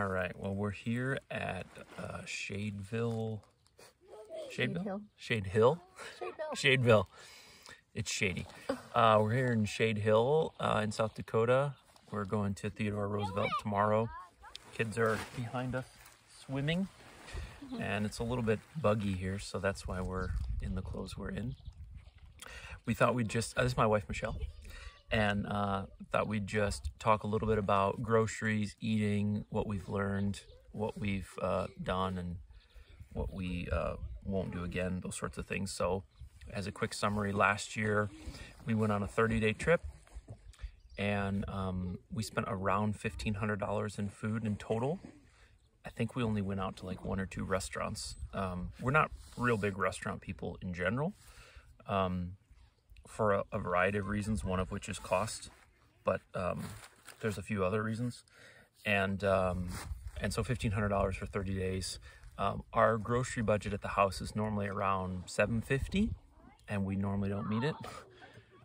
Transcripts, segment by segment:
All right, well, we're here at Shadeville. Shadeville? Shade Hill? Shadeville. It's shady. We're here in Shade Hill in South Dakota. We're going to Theodore Roosevelt tomorrow. Kids are behind us swimming, and it's a little bit buggy here, so that's why we're in the clothes we're in. We thought we'd just, this is my wife, Michelle, and thought we'd just talk a little bit about groceries, eating, what we've learned, what we've done, and what we won't do again, those sorts of things. So as a quick summary, last year we went on a 30-day trip, and we spent around $1,500 in food in total. I think we only went out to like 1 or 2 restaurants. We're not real big restaurant people in general, for a variety of reasons, one of which is cost, but there's a few other reasons. And so $1,500 for 30 days. Our grocery budget at the house is normally around $750, and we normally don't meet it.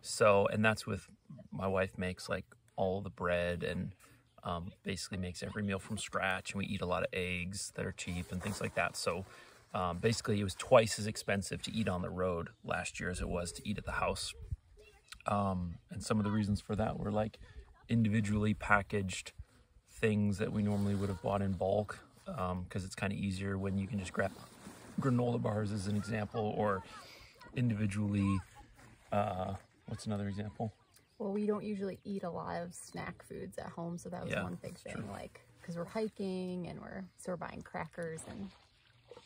So, and that's with, my wife makes like all the bread and basically makes every meal from scratch, and we eat a lot of eggs that are cheap and things like that. So basically it was twice as expensive to eat on the road last year as it was to eat at the house. And some of the reasons for that were like individually packaged things that we normally would have bought in bulk, because it's kind of easier when you can just grab granola bars as an example, or individually, what's another example? Well, we don't usually eat a lot of snack foods at home, so that was one big thing. True. Like, because we're hiking and we're buying crackers and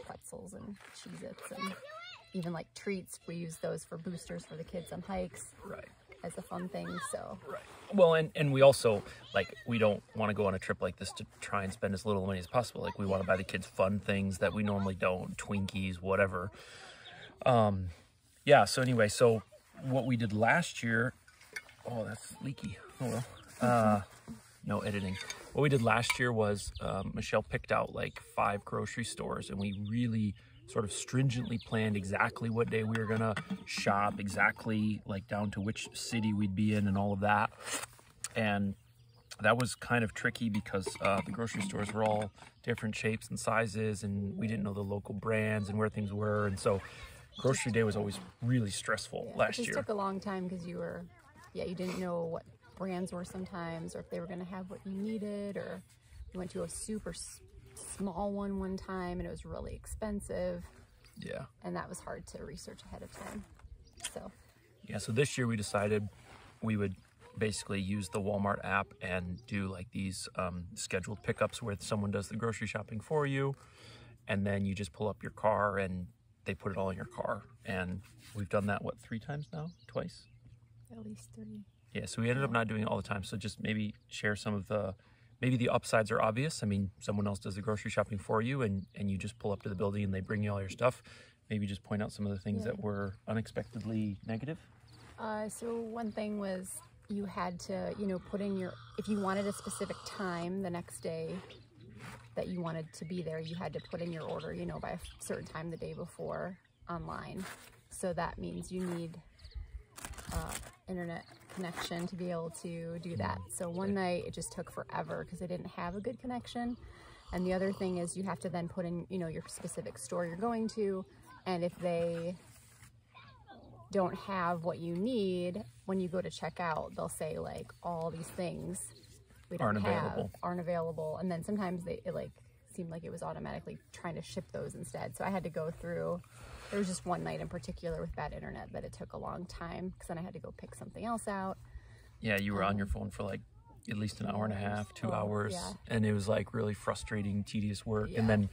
pretzels and Cheez-Its and even like treats. We use those for boosters for the kids on hikes. Right. As a fun thing, so. Right. Well, and we also, like, we don't want to go on a trip like this to try and spend as little money as possible. Like, we want to buy the kids fun things that we normally don't, Twinkies, whatever. Yeah, so anyway, so what we did last year, oh, that's leaky. Oh, well. No editing. What we did last year was Michelle picked out like 5 grocery stores, and we really sort of stringently planned exactly what day we were gonna shop, exactly like down to which city we'd be in and all of that. And that was kind of tricky because the grocery stores were all different shapes and sizes, and we didn't know the local brands and where things were. And so grocery day was always really stressful last year. It just took a long time because you didn't know what brands were sometimes, or if they were gonna have what you needed, or you went to a super small one time and it was really expensive. Yeah. And that was hard to research ahead of time. So. Yeah, so this year we decided we would basically use the Walmart app and do like these scheduled pickups where someone does the grocery shopping for you, and then you just pull up your car and they put it all in your car. And we've done that, what, 3 times now? Twice? At least 3. Yeah, so we ended up not doing it all the time. So just maybe share some of the, maybe the upsides are obvious. I mean, someone else does the grocery shopping for you, and you just pull up to the building and they bring you all your stuff. Maybe just point out some of the things that were unexpectedly negative. So one thing was you had to, put in if you wanted a specific time the next day that you wanted to be there, you had to put in your order, by a certain time the day before online. So that means you need internet connection to be able to do that. So one night it just took forever because I didn't have a good connection. And the other thing is you have to then put in, your specific store you're going to, and if they don't have what you need, when you go to check out, they'll say like all these things we don't aren't available. And then sometimes it like seemed like it was automatically trying to ship those instead. So I had to go through. There was just one night in particular with bad internet that it took a long time, because then I had to go pick something else out. Yeah, you were on your phone for like at least an hour and a half, 2 hours, and it was like really frustrating, tedious work. And then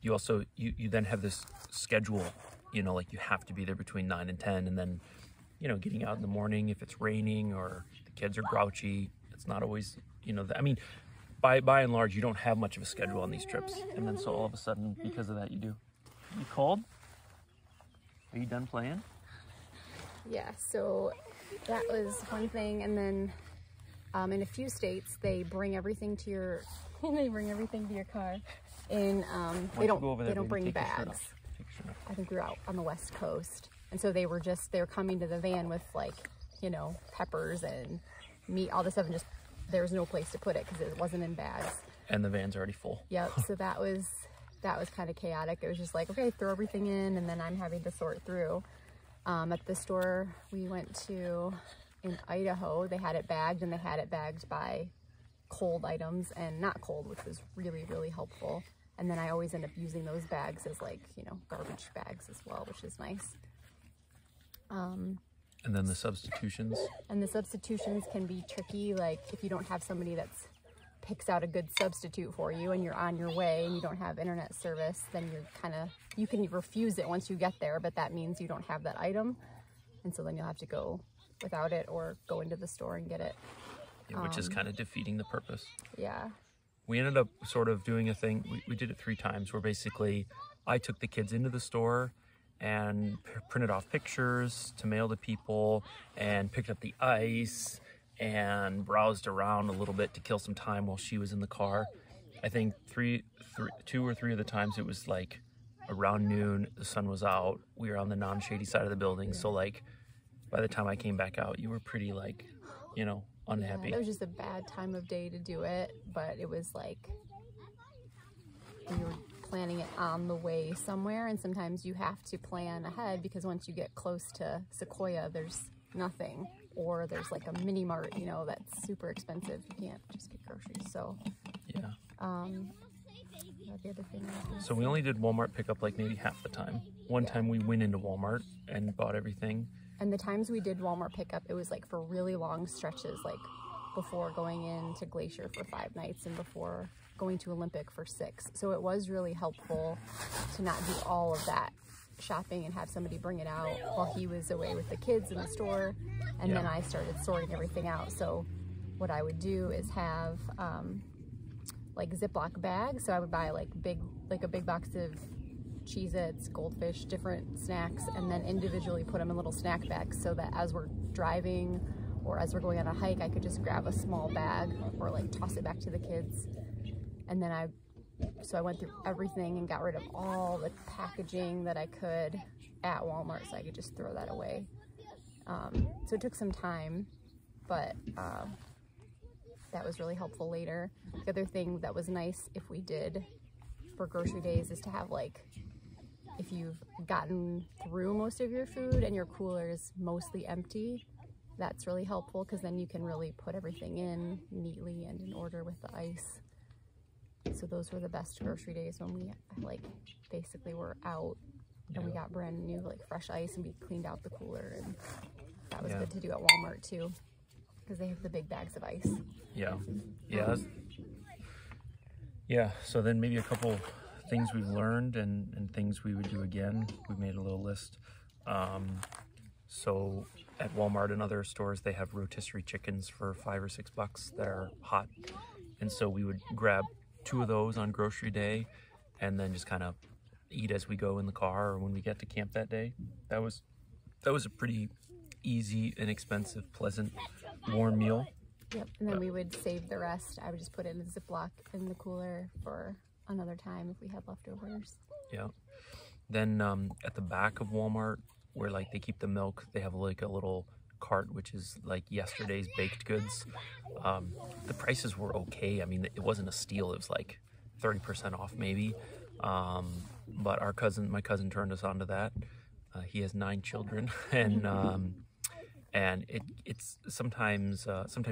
you also, you then have this schedule, like you have to be there between 9 and 10, and then, getting out in the morning if it's raining or the kids are grouchy, it's not always, I mean, by and large, you don't have much of a schedule on these trips. And then so all of a sudden, because of that, you do. You cold? Are you done playing? Yeah, so that was one thing. And then in a few states, they bring everything to your car. And they don't bring bags. I think we were out on the West Coast. And so they were coming to the van with like, peppers and meat, all this stuff, and just there was no place to put it because it wasn't in bags. And the van's already full. Yep. So that was kind of chaotic. It was just like, okay, throw everything in, and then I'm having to sort through. At the store we went to in Idaho, they had it bagged, and they had it bagged by cold items and not cold, which was really, really helpful. And then I always end up using those bags as like, you know, garbage bags as well, which is nice. And then the substitutions. And the substitutions can be tricky. Like if you don't have somebody that's picks out a good substitute for you and you're on your way and you don't have internet service, then you can refuse it once you get there, but that means you don't have that item. And so then you'll have to go without it or go into the store and get it. Yeah, which is kind of defeating the purpose. Yeah. We ended up sort of doing a thing, we did it 3 times, where basically I took the kids into the store and printed off pictures to mail to people and picked up the ice and browsed around a little bit to kill some time while she was in the car. I think 2 or 3 of the times it was like around noon, the sun was out, we were on the non-shady side of the building, so like by the time I came back out, you were pretty like, you know, unhappy. Yeah, it was just a bad time of day to do it, but it was like you were planning it on the way somewhere, and sometimes you have to plan ahead because once you get close to Sequoia, there's nothing, or there's like a mini mart, you know, that's super expensive. You can't just get groceries. So yeah. The other thing so we only did Walmart pickup like maybe half the time. One time we went into Walmart and bought everything. And the times we did Walmart pickup, it was like for really long stretches, like before going into Glacier for 5 nights and before going to Olympic for 6. So it was really helpful to not do all of that shopping and have somebody bring it out while he was away with the kids in the store. And then I started sorting everything out. So what I would do is have like Ziploc bags. So I would buy like a big box of Cheez-Its, Goldfish, different snacks, and then individually put them in little snack bags so that as we're driving or as we're going on a hike, I could just grab a small bag or like toss it back to the kids. And then I went through everything and got rid of all the packaging that I could at Walmart so I could just throw that away. So it took some time, but that was really helpful later. The other thing that was nice if we did for grocery days is to have like, if you've gotten through most of your food and your cooler is mostly empty, that's really helpful because then you can really put everything in neatly and in order with the ice. So those were the best grocery days when we like basically were out and we got brand new like fresh ice and we cleaned out the cooler, and that was good to do at Walmart too because they have the big bags of ice. Yeah, so then maybe a couple things we've learned and things we would do again. We made a little list. So at Walmart and other stores, they have rotisserie chickens for $5 or $6 that are hot. And so we would grab 2 of those on grocery day and then just kind of eat as we go in the car or when we get to camp that day. That was a pretty easy, inexpensive, pleasant, warm meal. Yep, and then we would save the rest. I would just put it in a Ziploc in the cooler for another time if we had leftovers. Yeah. Then at the back of Walmart, where like they keep the milk, they have like a little cart which is like yesterday's baked goods. The prices were okay. I mean, it wasn't a steal. It was like 30% off maybe. But my cousin turned us on to that. He has 9 children, and it's sometimes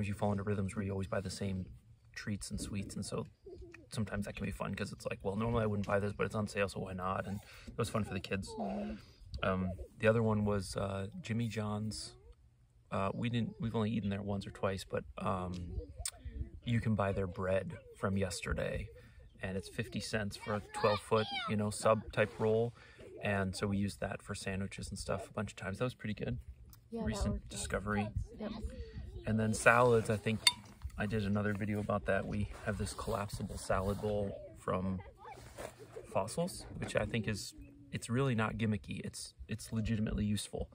you fall into rhythms where you always buy the same treats and sweets, and so sometimes that can be fun because it's like, well, normally I wouldn't buy this, but it's on sale, so why not? And it was fun for the kids. The other one was Jimmy John's. We've only eaten there once or twice, but you can buy their bread from yesterday, and it's 50 cents for a 12-foot, sub type roll. And so we used that for sandwiches and stuff a bunch of times. That was pretty good. Yeah, recent discovery. Yep. And then salads, I think I did another video about that. We have this collapsible salad bowl from Fossils, which I think it's really not gimmicky. It's legitimately useful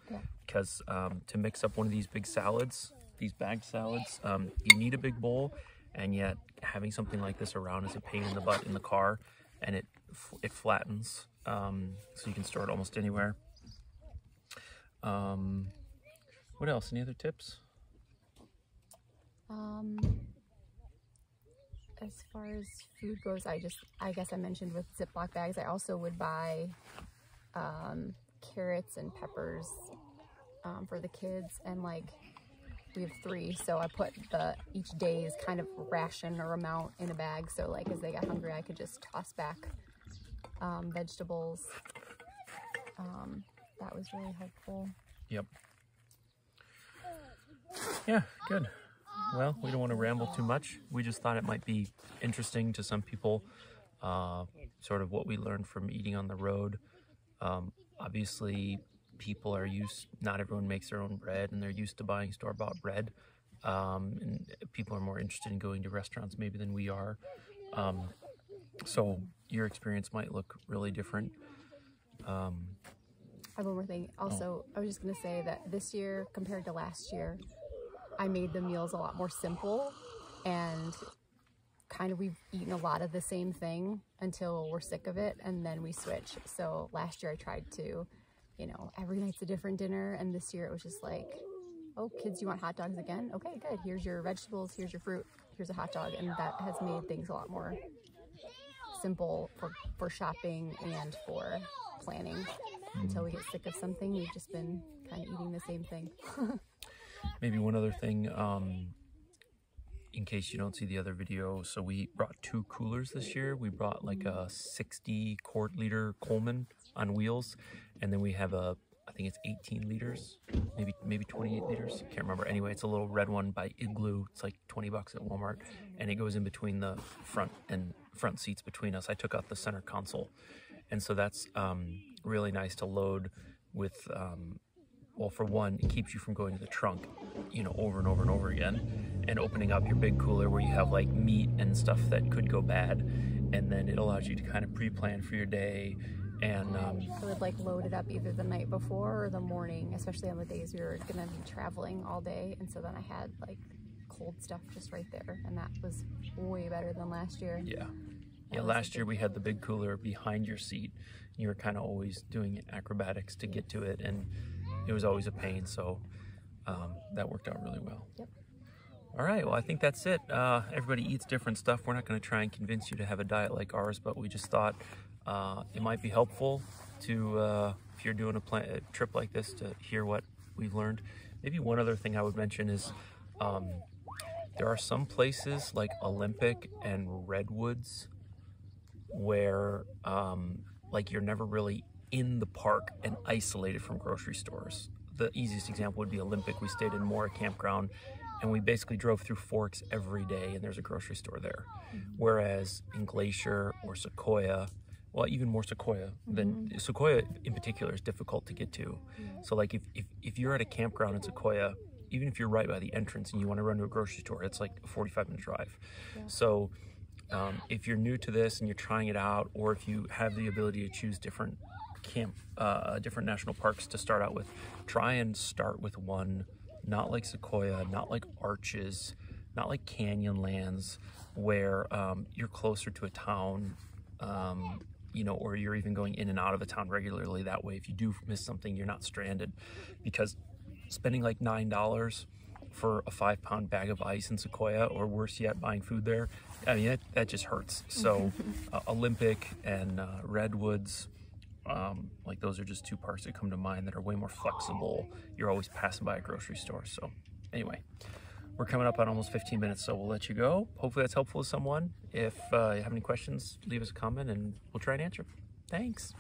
because to mix up one of these big salads, these bagged salads, you need a big bowl, and yet having something like this around is a pain in the butt in the car, and it flattens, so you can store it almost anywhere. What else? Any other tips? as far as food goes, I guess I mentioned with Ziploc bags, I also would buy carrots and peppers for the kids, and like we have 3, so I put each day's kind of ration or amount in a bag, so like as they got hungry I could just toss back vegetables. That was really helpful. Yep. Yeah, good. Well, we don't want to ramble too much. We just thought it might be interesting to some people, sort of what we learned from eating on the road. Obviously, people are not everyone makes their own bread, and they're used to buying store-bought bread. And people are more interested in going to restaurants maybe than we are. So your experience might look really different. I have one more thing. Also, I was just going to say that this year compared to last year, I made the meals a lot more simple, and kind of we've eaten a lot of the same thing until we're sick of it, and then we switch. So last year I tried to, you know, every night's a different dinner, and this year it was just like, oh, kids, you want hot dogs again? Okay, good. Here's your vegetables, here's your fruit, here's a hot dog, and that has made things a lot more simple for shopping and for planning. Until we get sick of something, we've just been kind of eating the same thing. Maybe one other thing, in case you don't see the other video, so we brought 2 coolers this year. We brought like a 60 quart liter Coleman on wheels, and then we have I think it's 18 liters, maybe 28 liters, can't remember. Anyway, it's a little red one by Igloo. It's like $20 at Walmart, and it goes in between the front seats between us. I took out the center console, and so that's really nice to load with. Well, for one, it keeps you from going to the trunk, you know, over and over and over again, and opening up your big cooler where you have like meat and stuff that could go bad, and then it allows you to kind of pre-plan for your day. And I would like load it up either the night before or the morning, especially on the days we were gonna be traveling all day, and so then I had like cold stuff just right there, and that was way better than last year. Yeah, last year we had the big cooler behind your seat. You were kind of always doing acrobatics to get to it, and it was always a pain, so that worked out really well. Yep. All right, well, I think that's it. Everybody eats different stuff. We're not going to try and convince you to have a diet like ours, but we just thought it might be helpful to, if you're doing a trip like this, to hear what we've learned. Maybe one other thing I would mention is there are some places like Olympic and Redwoods where like you're never really in the park and isolated from grocery stores. The easiest example would be Olympic. We stayed in Mora Campground, and we basically drove through Forks every day, and there's a grocery store there. Whereas in Glacier or Sequoia, well, even more Sequoia, than Sequoia in particular is difficult to get to. So like if you're at a campground in Sequoia, even if you're right by the entrance and you want to run to a grocery store, it's like a 45-minute drive. So if you're new to this and you're trying it out, or if you have the ability to choose different different national parks to start out with, try and start with one not like Sequoia, not like Arches, not like Canyonlands, where you're closer to a town, you know, or you're even going in and out of a town regularly. That way, if you do miss something, you're not stranded. Because spending like $9 for a 5-pound bag of ice in Sequoia, or worse yet, buying food there, I mean, that just hurts. So Olympic and Redwoods, like those are just 2 parks that come to mind that are way more flexible. You're always passing by a grocery store. So anyway, we're coming up on almost 15 minutes, so we'll let you go. Hopefully that's helpful to someone. If you have any questions, leave us a comment and we'll try and answer. Thanks.